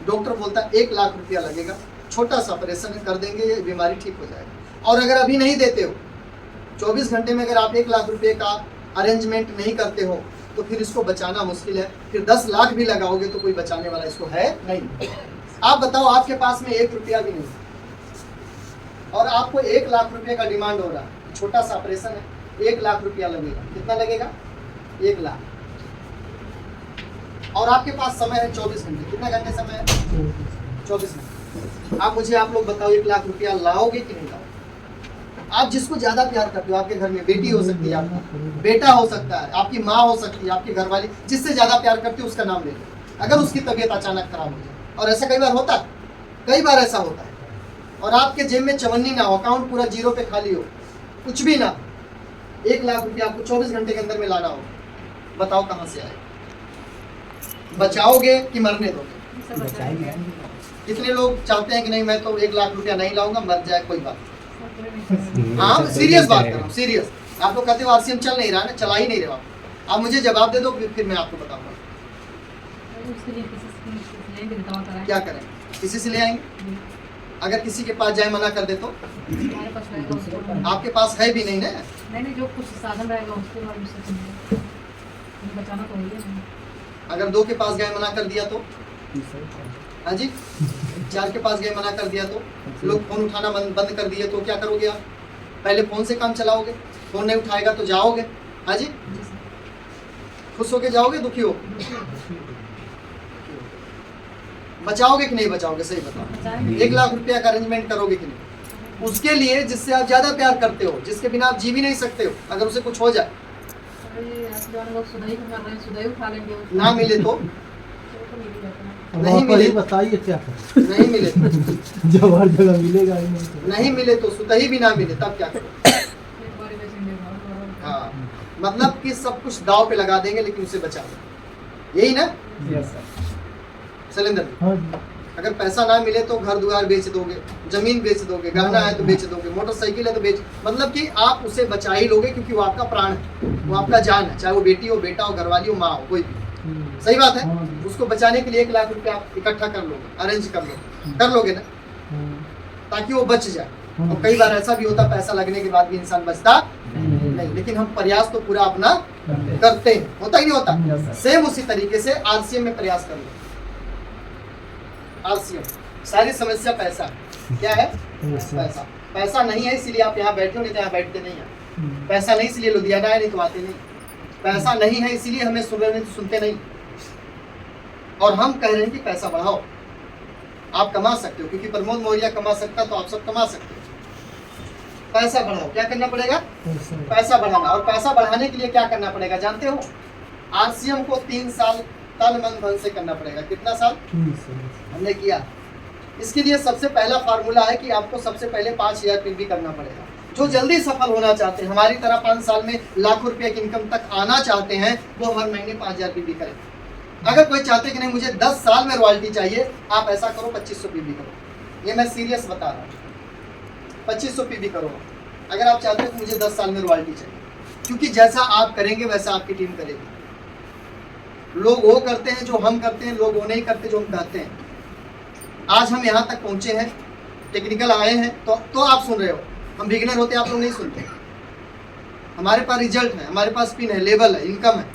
डॉक्टर बोलता है 1 लाख रुपया लगेगा, छोटा सा ऑपरेशन कर देंगे, ये बीमारी ठीक हो जाएगी। और अगर अभी नहीं देते हो, 24 घंटे में अगर आप 1 लाख रुपये का अरेंजमेंट नहीं करते हो, तो फिर इसको बचाना मुश्किल है। फिर 10 लाख भी लगाओगे तो कोई बचाने वाला इसको है नहीं। आप बताओ, आपके पास में 1 रुपया भी नहीं, और आपको 1 लाख रुपये का डिमांड हो रहा है, छोटा सा ऑपरेशन है, 1 लाख रुपया लगेगा। कितना लगेगा? 1 लाख। और आपके पास समय है 24 घंटे। कितना घंटे समय है? 24 घंटे। आप मुझे, आप लोग बताओ, 1 लाख रुपया लाओगे कि नहीं लाओगे? आप जिसको ज्यादा प्यार करते हो, आपके घर में बेटी हो सकती है, आपका बेटा हो सकता है, आपकी माँ हो सकती है, आपकी घरवाली, जिससे ज्यादा प्यार करते हो उसका नाम ले लो। अगर उसकी तबीयत अचानक खराब हो जाए, और ऐसा कई बार होता है, कई बार ऐसा होता है, और आपके जेब में चवन्नी ना हो, अकाउंट पूरा जीरो पे खाली हो, कुछ भी ना, 1 लाख रुपया आपको 24 घंटे के अंदर में लाना हो, बताओ कहाँ से आए? बचाओगे कि मरने दोगे? बचाएंगे। कितने लोग चाहते हैं कि नहीं मैं तो 1 लाख रुपया नहीं लाऊंगा, मर जाए कोई बात। हाँ सीरियस बात कर रहा हूँ, सीरियस। आप लोग कहते हो RCM चल नहीं रहा ना, चला ही नहीं रहा। आप मुझे जवाब दे दो, फिर मैं आपको बताऊंगा क्या करें। किसी से ले आएंगे? अगर किसी के पास जाए मना कर दे तो? आपके पास है भी नहीं ना? नहीं, जो कुछ साधन रहेगा उसके बारे में बचाना तो है। अगर 2 के पास गए मना कर दिया तो? हाँ जी, 4 के पास गए मना कर दिया तो? लोग फोन उठाना बंद कर दिए तो क्या करोगे आप? पहले फोन से काम चलाओगे, फोन नहीं उठाएगा तो जाओगे। हाँ जी, खुश होके जाओगे, दुखी हो? बचाओगे कि नहीं बचाओगे? सही बताओ। 1 लाख रुपया का अरेंजमेंट करोगे कि नहीं? उसके लिए जिससे आप ज्यादा प्यार करते हो, जिसके बिना आप जी भी नहीं सकते हो, अगर उसे कुछ हो जाए, ना मिले तो? नहीं मिले, बताइए क्या करें? नहीं मिले तो? जब हर जगह मिलेगा ही नहीं तो। नहीं मिले तो सुतही भी ना मिले तब क्या करो? हाँ, मतलब कि सब कुछ दाव पे लगा देंगे लेकिन उसे बचा लो, यही ना? Yes sir. शैलेंद्र जी, हाँ जी अगर पैसा ना मिले तो घर द्वार बेच दोगे, जमीन बेच दोगे, गहना है तो बेच दोगे, मोटरसाइकिल है तो बेच, मतलब कि आप उसे बचा ही लोगे क्योंकि वो आपका प्राण है, वो आपका जान है, चाहे वो बेटी हो, बेटा हो, घरवाली हो, माँ हो, कोई भी। सही बात है। हाँ जी। उसको बचाने के लिए 1 लाख रुपए आप इकट्ठा कर लोगे, अरेंज कर लोगे ना, ताकि वो बच जाए। और कई बार ऐसा भी होता है पैसा लगने के बाद भी इंसान बचता नहीं, लेकिन हम प्रयास तो पूरा अपना करते हैं, होता ही नहीं होता। सेम उसी तरीके से आरसीएम में प्रयास कर लो। आरसीएम सारी समस्या पैसा है। क्या है? पैसा। पैसा नहीं है इसीलिए आप यहाँ बैठे हो, नहीं तो यहाँ बैठते नहीं हैं। पैसा नहीं इसलिए लुधियाना है, नहीं तो आते नहीं। पैसा नहीं है इसीलिए हमें सुन रहे नहीं तो सुनते नहीं। और हम कह रहे हैं कि पैसा बढ़ाओ, आप कमा सकते हो, क्योंकि प्रमोद मौर्य कमा सकता तो आप सब कमा सकते हो। पैसा बढ़ाओ, क्या करना पड़ेगा? पैसा बढ़ाना। और पैसा बढ़ाने के लिए क्या करना पड़ेगा जानते हो? आरसीएम को 3 साल तन मन धन से करना पड़ेगा। कितना साल? हमने किया। इसके लिए सबसे पहला फार्मूला है कि आपको सबसे पहले 5000 पीवी करना पड़ेगा। जो जल्दी सफल होना चाहते हैं, हमारी तरह 5 साल में लाखों रुपए की इनकम तक आना चाहते हैं, वो हर महीने 5000 पीवी करें। अगर कोई चाहते कि नहीं मुझे 10 साल में रॉयल्टी चाहिए, आप ऐसा करो 2500 पीवी करो। ये मैं सीरियस बता रहा हूँ, 2500 पीवी करो अगर आप चाहते हो कि मुझे 10 साल में रॉयल्टी चाहिए। क्योंकि जैसा आप करेंगे वैसा आपकी टीम करेगी। लोग वो करते हैं जो हम करते हैं, लोग वो नहीं करते जो हम कहते हैं। आज हम यहाँ तक पहुँचे हैं, टेक्निकल आए हैं, तो आप सुन रहे हो। हम बिगिनर होते आप लोग नहीं सुनते। हमारे पास रिजल्ट है, हमारे पास पिन है, लेवल है, इनकम है,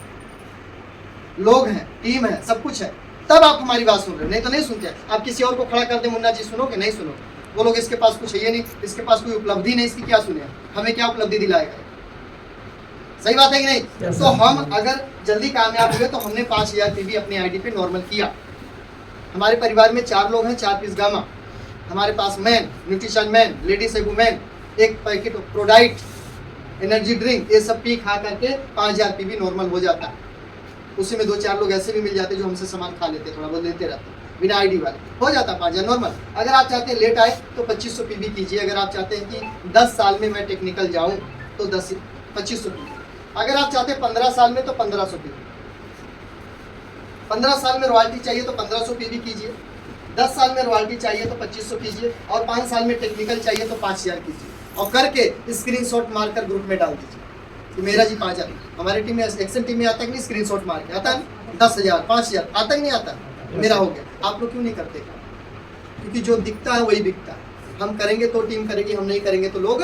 लोग हैं, टीम है, सब कुछ है, तब आप हमारी बात सुन रहे हो, नहीं तो नहीं सुनते। आप किसी और को खड़ा कर दे, मुन्ना जी सुनोगे? नहीं सुनोगे। वो लोग इसके पास कुछ है नहीं, इसके पास कोई उपलब्धि नहीं, इसकी क्या सुने, हमें क्या उपलब्धि दिलाएगा? सही बात है कि नहीं? तो हम अगर जल्दी कामयाब हुए तो हमने 5000 पीवी अपनी आईडी पे नॉर्मल किया। हमारे परिवार में 4 लोग हैं, 4 पीस गामा। हमारे पास man, nutrition man, ladies women, 1 packet प्रोडाइट, एनर्जी ड्रिंक, ये सब पी खा करके 5000 पीवी नॉर्मल हो जाता है। उसी में 2-4 लोग ऐसे भी मिल जाते जो हमसे सामान खा लेते, थोड़ा बहुत लेते रहते, बिना आईडी वाले, हो जाता 5000 नॉर्मल। अगर आप चाहते हैं लेट आए तो 2500 पीवी कीजिए। अगर आप चाहते हैं कि 10 साल में मैं टेक्निकल जाऊं तो 2500 पीवी। अगर आप चाहते हैं 15 साल में तो 1500 पीवी। 15 साल में रॉयल्टी चाहिए तो 1500 पीवी कीजिए। 10 साल में रॉयल्टी चाहिए तो 2500 कीजिए। और 5 साल में टेक्निकल चाहिए तो 5000 कीजिए। और करके स्क्रीनशॉट मारकर ग्रुप में डाल दीजिए कि मेरा जी 5000। हमारी टीम में, एक्शन टीम में आता है कि नहीं स्क्रीनशॉट मार के? आता है। 10,000 5000 आता कि नहीं आता? मेरा हो गया। आप लोग क्यों नहीं करते? क्योंकि जो दिखता है वही बिकता है। हम करेंगे तो टीम करेगी, हम नहीं करेंगे तो लोग।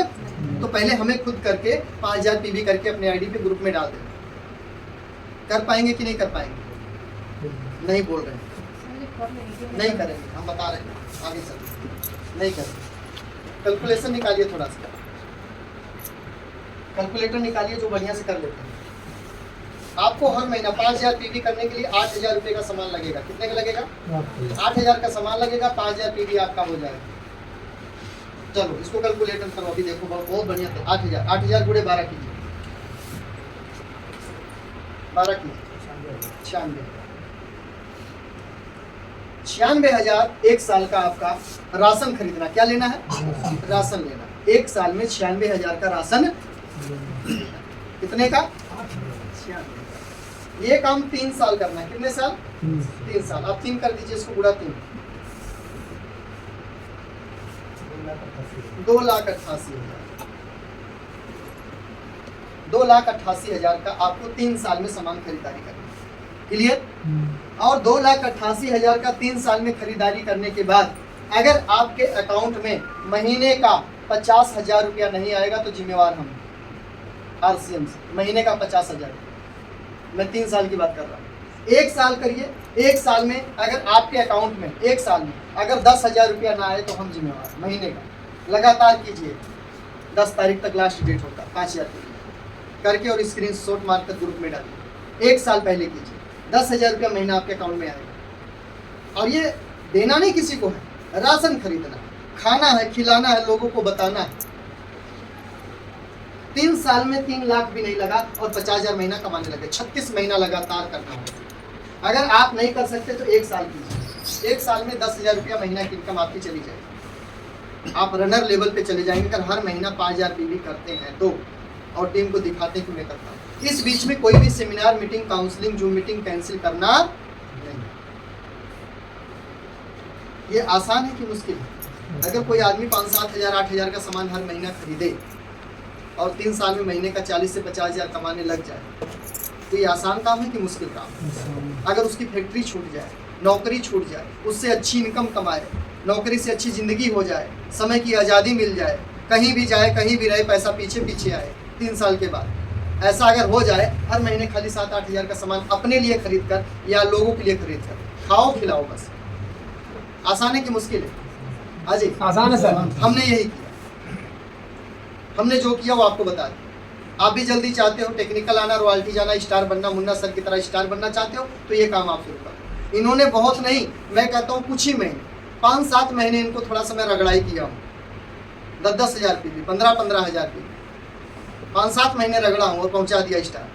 तो पहले हमें खुद करके 5000 पीवी करके अपने आईडी पे ग्रुप में डाल दें। कर पाएंगे कि नहीं कर पाएंगे? नहीं बोल रहे हैं, नहीं करेंगे, हम बता रहे हैं आगे चल नहीं करेंगे। कैलकुलेशन निकालिए, थोड़ा सा कैलकुलेटर निकालिए जो बढ़िया से कर लेते हैं। आपको हर महीना 5000 पीवी करने के लिए 8000 रुपये का सामान लगेगा। कितने का लगेगा? 8000 का सामान लगेगा, 5000 पीवी आपका हो जाएगा। चलो इसको कैलकुलेटर करो, अभी देखो बहुत बढ़िया थे। 8000 8000 गुणे 12 कीजिए, 12 कीजिए 96,000 एक साल का आपका राशन खरीदना। क्या लेना है? राशन लेना। एक साल में 96,000 का राशन। कितने का? 96। ये काम 3 साल करना है। कितने साल? 3 साल। आप 3 कर दीजिए इसको, पूरा 3। 2,88,000। 2,88,000 का आपको 3 साल में सामान खरीदारी करना है। क्लियर? और 2,88,000 का 3 साल में खरीदारी करने के बाद अगर आपके अकाउंट में महीने का 50,000 रुपया नहीं आएगा तो जिम्मेवार हम आरसीएम से। महीने का 50,000, मैं 3 साल की बात कर रहा हूँ। 1 साल करिए, 1 साल में अगर आपके अकाउंट में 1 साल में अगर 10,000 रुपया ना आए तो हम जिम्मेवार। महीने का लगातार कीजिए, 10 तारीख तक लास्ट डेट होता। 5000 करके और स्क्रीनशॉट मारकर ग्रुप में डालिए। 1 साल पहले कीजिए, 10,000 रुपया महीना आपके अकाउंट में आएगा। और ये देना नहीं किसी को है, राशन खरीदना, खाना है, खिलाना है, लोगों को बताना है। 3 साल में 3 लाख भी नहीं लगा और 50,000 महीना कमाने लगे। 36 महीना लगातार करना होगा। अगर आप नहीं कर सकते तो 1 साल कीजिए। 1 साल में 10,000 रुपया महीना की इनकम आपकी चली जाएगी। आप रनर लेवल पे चले जाएंगे। अगर हर महीना 5,000 पीवी करते हैं तो, और टीम को दिखाते हैं कि मैं करता हूँ। इस बीच में कोई भी seminar, meeting, counselling, zoom meeting cancel करना नहीं। ये आसान है कि मुश्किल है? अगर कोई आदमी 5-7 हज़ार 8 हज़ार का सामान हर महीना खरीदे और 3 साल में महीने का 40 से 50 हज़ार कमाने लग जाए, तो ये आसान काम है कि मुश्किल काम है? अगर उसकी फैक्ट्री छूट जाए, नौकरी छूट जाए, उससे अच्छी इनकम कमाए, नौकरी से अच्छी ज़िंदगी हो जाए, समय की आज़ादी मिल जाए, कहीं भी जाए कहीं भी रहे, पैसा पीछे पीछे आए 3 साल के बाद, ऐसा अगर हो जाए, हर महीने खाली 7-8 हज़ार का सामान अपने लिए खरीद कर या लोगों के लिए खरीद कर खाओ खिलाओ, बस आसान है कि मुश्किल है? अजय आसान है सर। हमने यही किया, हमने जो किया वो आपको बता दिया। आप भी जल्दी चाहते हो टेक्निकल आना, रॉयल्टी जाना, स्टार बनना, मुन्ना सर की तरह स्टार बनना चाहते हो, तो ये काम आप शुरू करो। इन्होंने बहुत नहीं, मैं कहता हूँ कुछ ही महीने, 5-7 महीने इनको थोड़ा सा मैं रगड़ाई किया हूँ, 10-10 हज़ार पीवी, 15-15 हज़ार पीवी, 5-7 महीने रगड़ा हूँ और पहुँचा दिया स्टार।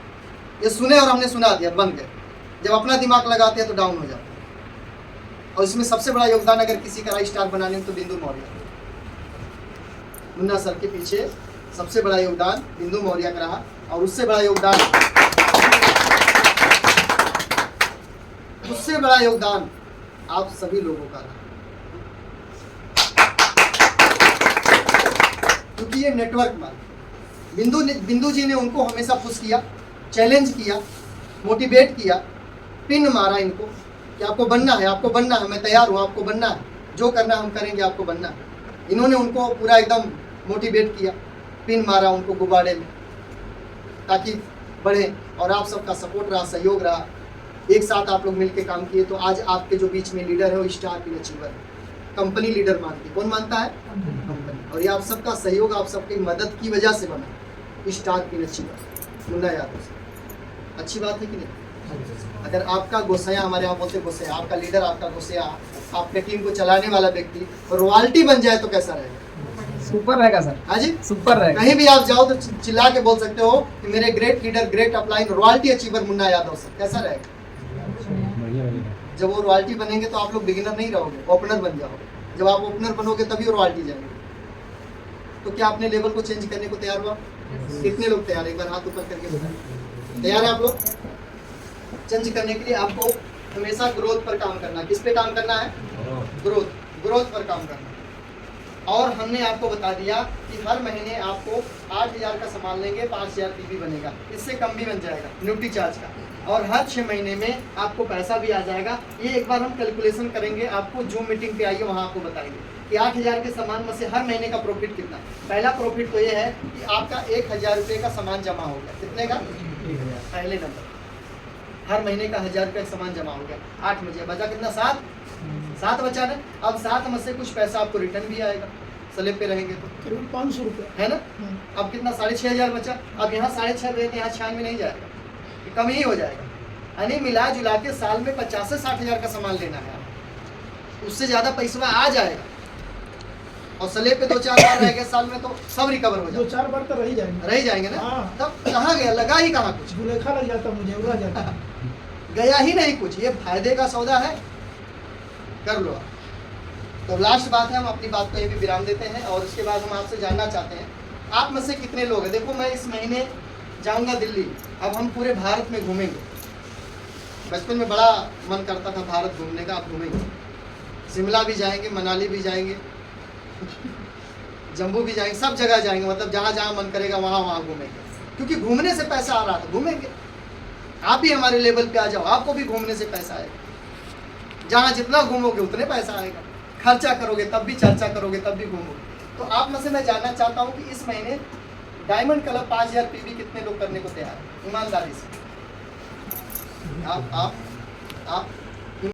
ये सुने और हमने सुना दिया, बन गए। जब अपना दिमाग लगाते हैं तो डाउन हो जाता है। और इसमें सबसे बड़ा योगदान अगर किसी का स्टार बनाने में तो बिंदु मौर्य, मुन्ना सर के पीछे सबसे बड़ा योगदान बिंदु मौर्य का रहा, और उससे बड़ा योगदान आप सभी लोगों का रहा, क्योंकि ये नेटवर्क मार बिंदु जी ने उनको हमेशा पुश किया, चैलेंज किया, मोटिवेट किया, पिन मारा इनको कि आपको बनना है, आपको बनना है, मैं तैयार हूँ, आपको बनना है, जो करना हम करेंगे, आपको बनना है। इन्होंने उनको पूरा एकदम मोटिवेट किया, पिन मारा उनको गुब्बारे में ताकि बढ़े, और आप सबका सपोर्ट रहा, सहयोग रहा, एक साथ आप लोग मिलकर काम किए, तो आज आपके जो बीच में लीडर है वो स्टार पिन अचीवर है, कंपनी लीडर मानती है। कौन मानता है? कंपनी। और ये आप सबका सहयोग, आप सबकी मदद की वजह से बना star pin achiever Munna Yadav से। अच्छी बात है कि नहीं? अगर आपका गोसैया, हमारे यहाँ बोलते गोसैया, आपका लीडर, आपका गोसैया, आपके टीम को चलाने वाला व्यक्ति रॉयल्टी बन जाए तो कैसा रहेगा? सुपर रहेगा सर। हाँ जी, सुपर रहेगा। कहीं भी आप जाओ तो चिल्ला के बोल सकते हो कि मेरे great leader, great upline, royalty achiever Munna Yadav sir. कैसा रहेगा? जब वो रॉयल्टी बनेंगे तो आप लोग बिगिनर नहीं रहोगे, ओपनर बन जाओगे। जब आप ओपनर बनोगे तभी रॉयल्टी जाएंगे। तो क्या अपने लेवल को चेंज करने को तैयार हुआ? कितने लोग तैयार? एक बार हाथ ऊपर करके बताएं। तैयार है आप लोग? चेंज करने के लिए आपको हमेशा ग्रोथ पर काम करना है। किस पे काम करना है? ग्रोथ पर काम करना है। और हमने आपको बता दिया कि हर महीने आपको 8,000 का सामान लेंगे, 5,000 पीवी बनेगा, इससे कम भी बन जाएगा ड्यूटी चार्ज का, और हर 6 महीने में आपको पैसा भी आ जाएगा। ये एक बार हम कैलकुलेशन करेंगे, आपको जूम मीटिंग पे आइए, वहाँ आपको बताएंगे कि 8,000 के सामान में से हर महीने का प्रॉफिट कितना। पहला प्रॉफिट तो ये है कि आपका 1,000 रुपये का सामान जमा हो गया। कितने का? 1,000। पहले नंबर, हर महीने का 1,000 रुपये का सामान जमा हो गया। 8 में बचा कितना? 7 बचा ना। अब 7 में से कुछ पैसा आपको रिटर्न भी आएगा, स्लैब पे रहेंगे तो करीब 500 रुपये है ना। अब कितना? 6,500 बचा। अब यहाँ 6,500 रहेंगे, यहाँ 96 नहीं जाएगा, कम ही हो जाएगा। यानी मिला जुला के साल में 50 से 60,000 का सामान लेना है, उससे ज़्यादा पैसा आ जाएगा। और स्लैब पे 2-4 बार रह गए साल में तो सब रिकवर हो जाएगा। 2-4 बार तो रह जाएंगे ना। हाँ। तब कहाँ गया? लगा ही कहाँ कुछ? भूलेखा लग जाता, मुझे उड़ा जाता गया ही नहीं कुछ। ये फायदे का सौदा है, कर लो। तो लास्ट बात है, हम अपनी बात को ये भी विराम देते हैं, और उसके बाद हम आपसे जानना चाहते हैं आप में से कितने लोग हैं। देखो, मैं इस महीने जाऊंगा दिल्ली, अब हम पूरे भारत में घूमेंगे। बचपन में बड़ा मन करता था भारत घूमने का, अब घूमेंगे। शिमला भी जाएंगे, मनाली भी जाएंगे, जम्मू भी जाएंगे, सब जगह जाएंगे। मतलब जहाँ जहाँ मन करेगा वहाँ वहाँ घूमेंगे, क्योंकि घूमने से पैसा आ रहा था, घूमेंगे। आप भी हमारे लेवल पे आ जाओ, आपको भी घूमने से पैसा आएगा। जहाँ जितना घूमोगे उतने पैसा आएगा। खर्चा करोगे तब भी, चर्चा करोगे तब भी घूमोगे। तो आप में से मैं जानना चाहता हूँ कि इस महीने डायमंड क्लब 5,000 पीवी कितने लोग करने को तैयार हैं ईमानदारी से? आप